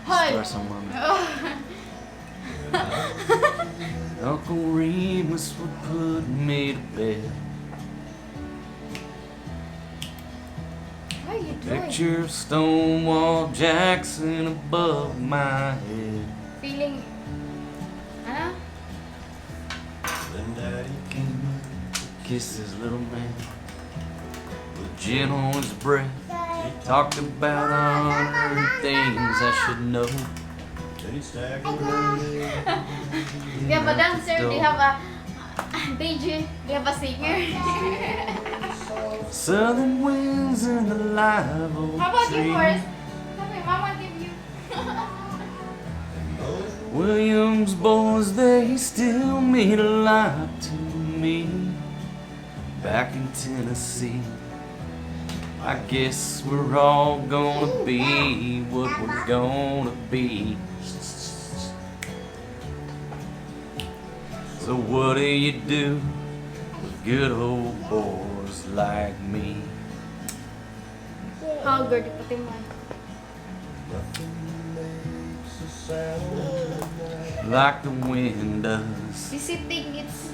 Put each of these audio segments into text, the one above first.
Stress on mommy. Uncle Remus would put me to bed. What are you doing? Picture of Stonewall Jackson above my head. Feeling... Ano? Then Daddy came to kiss his little man. With gin on his breath, he talked about 100 things I should know. Do you have a dancer? Do you have a DJ? Do you have a singer? Southern winds in the live oak How about tree. you first? Sabi, Mama give you. Williams boys, they still mean a lot to me. Back in Tennessee, I guess we're all gonna be what we're gonna be. So what do you do with good old boys like me? Haggard, Fatima. Like the wind does. Visiting, it's...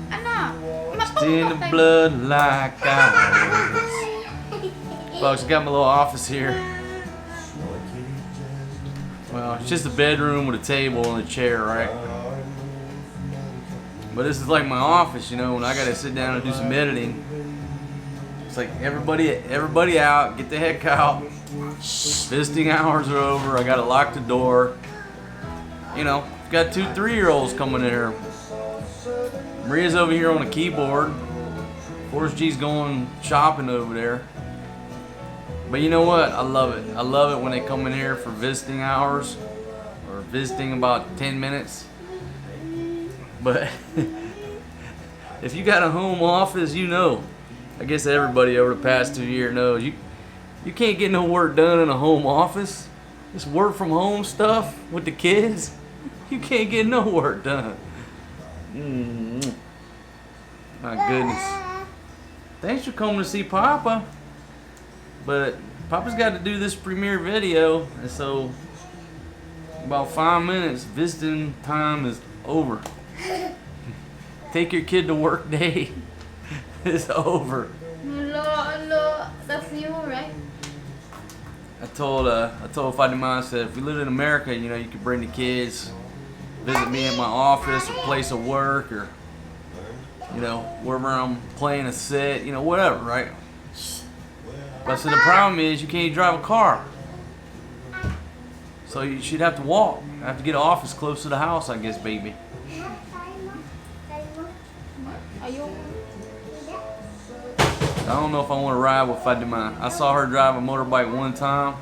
Ano? Just in the blood like ours. Folks, I got my little office here. Well, it's just a bedroom with a table and a chair, right? But this is like my office, you know, when I gotta sit down and do some editing. It's like everybody out, get the heck out. Visiting hours are over, I gotta lock the door. You know, got 2 3-year-olds coming in here. Maria's over here on the keyboard. Forrest G's going shopping over there. But you know what? I love it. I love it when they come in here for visiting hours or visiting about 10 minutes. But if you got a home office, you know. I guess everybody over the past 2 years knows you can't get no work done in a home office. This work from home stuff with the kids, you can't get no work done. My goodness. Thanks for coming to see Papa. But Papa's got to do this premiere video, and so about 5 minutes, visiting time is over. Take your kid to work day is over. Hello, that's you, right? I told Fatima, I said, if we lived in America, you know, you could bring the kids, visit me at my office or place of work, or you know, wherever I'm playing a set, you know, whatever, right? But so the problem is you can't drive a car. So you should have to walk. I have to get an office close to the house, I guess, baby. I don't know if I want to ride with Fatima. I saw her drive a motorbike one time,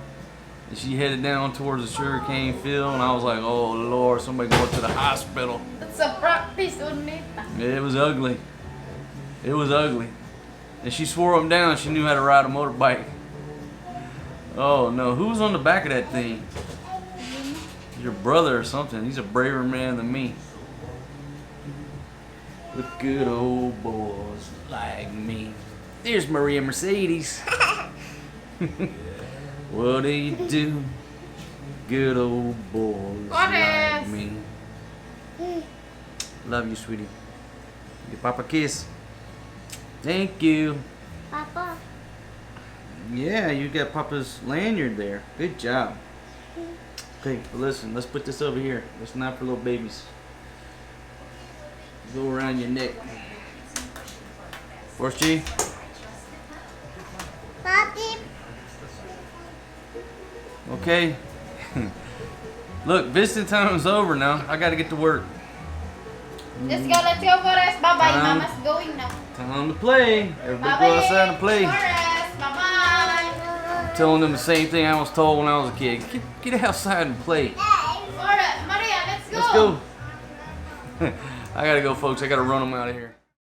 and she headed down towards the sugarcane field, and I was like, oh Lord, somebody go to the hospital. It's a practice only. It was ugly. It was ugly. And she swore up and down she knew how to ride a motorbike. Oh no, who was on the back of that thing? Your brother or something. He's a braver man than me. With good old boys like me. There's Maria Mercedes. What do you do? Good old boys like me. Love you, sweetie. Give Papa a kiss. Thank you. Papa. Yeah, you got Papa's lanyard there. Good job. Okay, well listen, let's put this over here. It's not for little babies. Go around your neck. Forrest G. Papi. Okay. Look, visiting time is over now. I gotta get to work. Let's go, Forrest. Bye-bye, Mama's going now. Time to play. Everybody Bye-bye. go outside and play. Forrest, bye-bye. Telling them the same thing I was told when I was a kid. Get outside and play. Forrest, Maria, let's go. Let's go. I gotta go, folks. I gotta run them out of here.